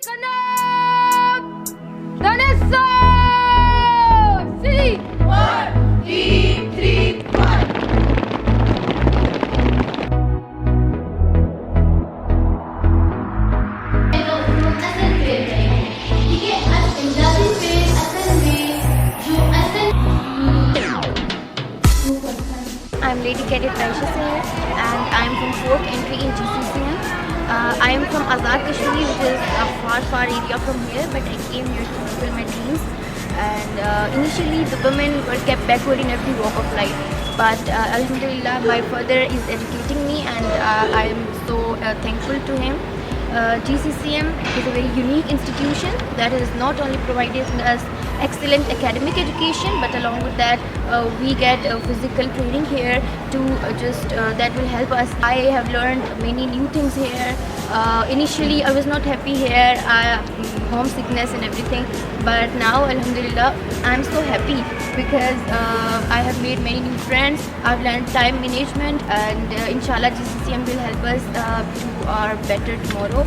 I'm Lady Cadet College and I'm from 4th entry in GCCM. I am from Azadkashmir, which is a far area from here, but I came here to fulfill my dreams. And initially the women were kept backward in every walk of life. But Alhamdulillah, my father is educating me and I am so thankful to him. GCCM is a very unique institution that has not only provided us excellent academic education, but along with that we get physical training here to that will help us. I have learned many new things here. Initially I was not happy here, homesickness and everything, but now Alhamdulillah I'm so happy because I have made many new friends. I've learned time management, and inshallah GCCM will help us to our better tomorrow.